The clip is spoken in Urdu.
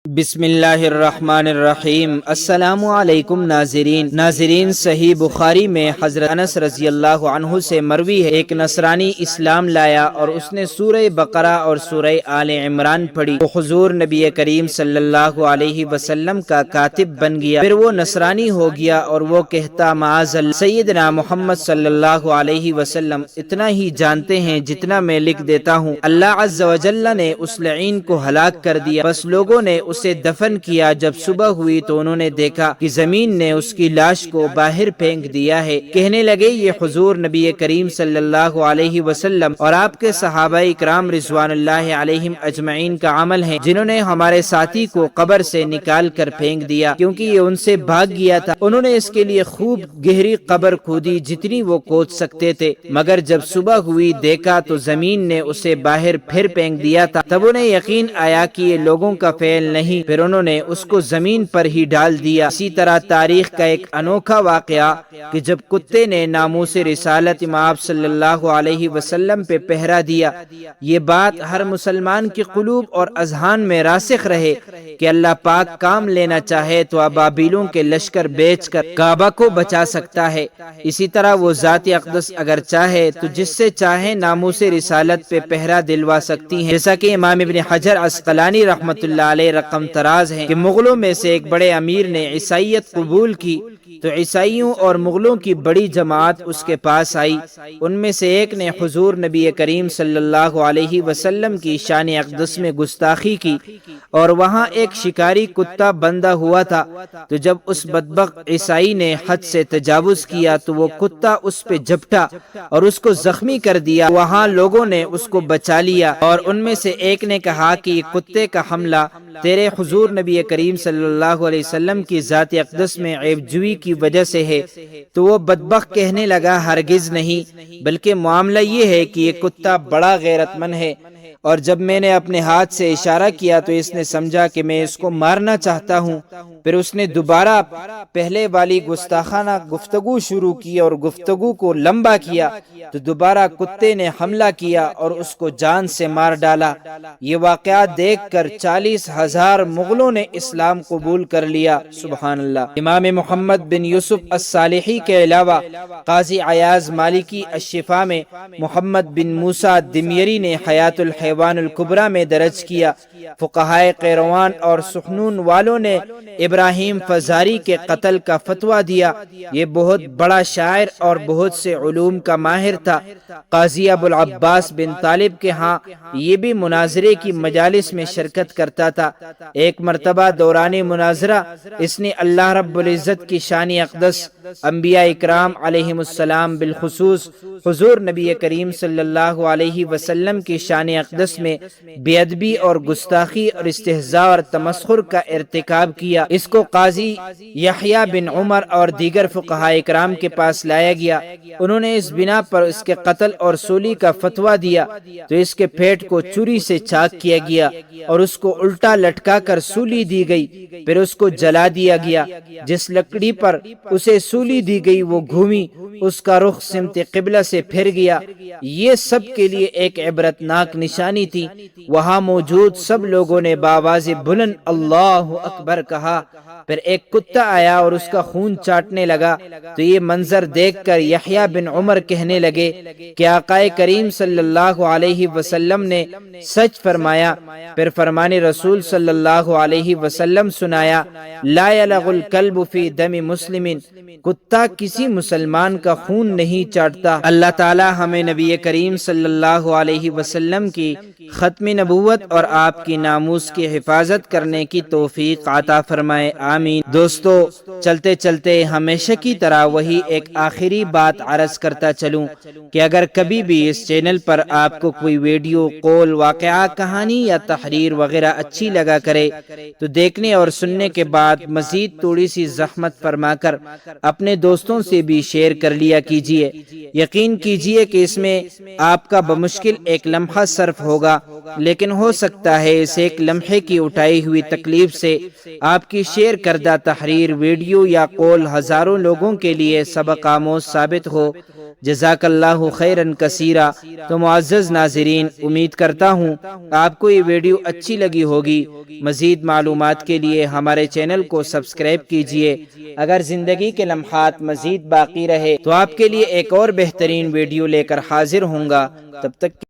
بسم اللہ الرحمن الرحیم۔ السلام علیکم ناظرین، صحیح بخاری میں حضرت انس رضی اللہ عنہ سے مروی ہے، ایک نصرانی اسلام لایا اور اس نے سورہ بقرہ اور سورہ آل عمران پڑھی، وہ حضور نبی کریم صلی اللہ علیہ وسلم کا کاتب بن گیا۔ پھر وہ نصرانی ہو گیا اور وہ کہتا، معاذ اللہ، سیدنا محمد صلی اللہ علیہ وسلم اتنا ہی جانتے ہیں جتنا میں لکھ دیتا ہوں۔ اللہ عز و جل نے اس لعین کو ہلاک کر دیا۔ بس لوگوں نے اسے دفن کیا۔ جب صبح ہوئی تو انہوں نے دیکھا کہ زمین نے اس کی لاش کو باہر پھینک دیا ہے۔ کہنے لگے، یہ حضور نبی کریم صلی اللہ علیہ وسلم اور آپ کے صحابہ اکرام رضوان اللہ علیہم اجمعین کا عمل ہے، جنہوں نے ہمارے ساتھی کو قبر سے نکال کر پھینک دیا کیونکہ یہ ان سے بھاگ گیا تھا۔ انہوں نے اس کے لیے خوب گہری قبر کھودی جتنی وہ کھود سکتے تھے، مگر جب صبح ہوئی دیکھا تو زمین نے اسے باہر پھر پھینک دیا تھا۔ تب انہیں یقین آیا کہ یہ لوگوں کا فعل نہیں، پھر انہوں نے اس کو زمین پر ہی ڈال دیا۔ اسی طرح تاریخ کا ایک انوکھا واقعہ کہ جب کتے نے ناموس رسالت امام صلی اللہ علیہ وسلم پہ پہرا دیا، یہ بات ہر مسلمان کے قلوب اور اذہان میں راسخ رہے کہ اللہ پاک کام لینا چاہے تو ابابیلوں کے لشکر بیچ کر کعبہ کو بچا سکتا ہے۔ اسی طرح وہ ذات اقدس اگر چاہے تو جس سے چاہے ناموس رسالت پہ پہرا دلوا سکتی ہے، جیسا کہ امام ابن حجر عسقلانی رحمۃ اللہ علیہ رقم تراز ہیں کہ مغلوں میں سے ایک بڑے امیر نے عیسائیت قبول کی تو عیسائیوں اور مغلوں کی بڑی جماعت اس کے پاس آئی۔ ان میں سے ایک نے حضور نبی کریم صلی اللہ علیہ وسلم کی شان اقدس میں گستاخی کی اور وہاں ایک شکاری کتا بندھا ہوا تھا، تو جب اس بدبخت عیسائی نے حد سے تجاوز کیا تو وہ کتا اس پہ جھپٹا اور اس کو زخمی کر دیا۔ وہاں لوگوں نے اس کو بچا لیا اور ان میں سے ایک نے کہا کہ یہ کتے کا حملہ تیرے حضور نبی کریم صلی اللہ علیہ وسلم کی ذات اقدس میں عیب جوئی کی وجہ سے ہے۔ تو وہ بدبخت کہنے لگا، ہرگز نہیں، بلکہ معاملہ یہ ہے کہ یہ کتا بڑا غیرت مند ہے، اور جب میں نے اپنے ہاتھ سے اشارہ کیا تو اس نے سمجھا کہ میں اس کو مارنا چاہتا ہوں۔ پھر اس نے دوبارہ پہلے والی گستاخانہ گفتگو شروع کی اور گفتگو کو لمبا کیا تو دوبارہ کتے نے حملہ کیا اور اس کو جان سے مار ڈالا۔ یہ واقعات دیکھ کر 40,000 مغلوں نے اسلام قبول کر لیا۔ سبحان اللہ۔ امام محمد بن یوسف الصالحی کے علاوہ قاضی عیاض مالکی الشفا میں محمد بن موسیٰ دمیری نے حیات الحیوان الکبریٰ میں درج کیا۔ فقہائے قیروان اور سخنون والوں نے ابراہیم فزاری کے قتل کا فتویٰ دیا۔ یہ بہت بڑا شاعر اور بہت سے علوم کا ماہر تھا۔ قاضی ابو العباس بن طالب کے ہاں یہ بھی مناظرے کی مجالس میں شرکت کرتا تھا۔ ایک مرتبہ دوران مناظرہ اس نے اللہ رب العزت کی شان اقدس، انبیاء اکرام علیہم السلام، بالخصوص حضور نبی کریم صلی اللہ علیہ وسلم کی شان اقدس میں بے ادبی اور گستاخی اور استہزاء اور تمسخر کا ارتکاب کیا۔ اس کو قاضی یحییٰ بن عمر اور دیگر فقہاء اکرام کے پاس لایا گیا۔ انہوں نے اس بنا پر اس کے قتل اور سولی کا فتویٰ دیا تو اس کے پیٹ کو چھری سے چاک کیا گیا اور اس کو الٹا لٹکا کر سولی دی گئی، پھر اس کو جلا دیا گیا۔ جس لکڑی پر اسے سولی دی گئی وہ گھومی، اس کا رخ سمت قبلہ سے پھر گیا۔ یہ سب کے لیے ایک عبرت ناک نشانی تھی۔ وہاں موجود سب لوگوں نے بآواز بلند اللہ اکبر کہا۔ پھر ایک کتا آیا اور اس کا خون چاٹنے لگا، تو یہ منظر دیکھ کر یحییٰ بن عمر کہنے لگے کہ آقا کریم صلی اللہ علیہ وسلم نے سچ فرمایا۔ پھر فرمان رسول صلی اللہ علیہ وسلم سنایا، لا یلغ الکلب فی دم مسلم، کتا کسی مسلمان کا خون نہیں چاٹتا۔ اللہ تعالی ہمیں نبی کریم صلی اللہ علیہ وسلم کی ختم نبوت اور آپ کی ناموس کی حفاظت کرنے کی توفیق عطا فرمائے، آمین۔ دوستو، چلتے چلتے ہمیشہ کی طرح وہی ایک آخری بات عرض کرتا چلوں کہ اگر کبھی بھی اس چینل پر آپ کو کوئی ویڈیو، قول، واقعہ، کہانی یا تحریر وغیرہ اچھی لگا کرے تو دیکھنے اور سننے کے بعد مزید تھوڑی سی زحمت فرما کر اپنے دوستوں سے بھی شیئر کر لیا کیجیے۔ یقین کیجیے کہ اس میں آپ کا بمشکل ایک لمحہ صرف ہوگا، لیکن ہو سکتا ہے اس ایک لمحے کی اٹھائی ہوئی تکلیف سے آپ کی شیئر کردہ تحریر، ویڈیو یا قول ہزاروں لوگوں کے لیے سبق آموز ثابت ہو۔ جزاک اللہ خیرن کثیرا۔ تو معزز ناظرین، امید کرتا ہوں آپ کو یہ ویڈیو اچھی لگی ہوگی۔ مزید معلومات کے لیے ہمارے چینل کو سبسکرائب کیجئے۔ اگر زندگی کے لمحات مزید باقی رہے تو آپ کے لیے ایک اور بہترین ویڈیو لے کر حاضر ہوں گا۔ تب تک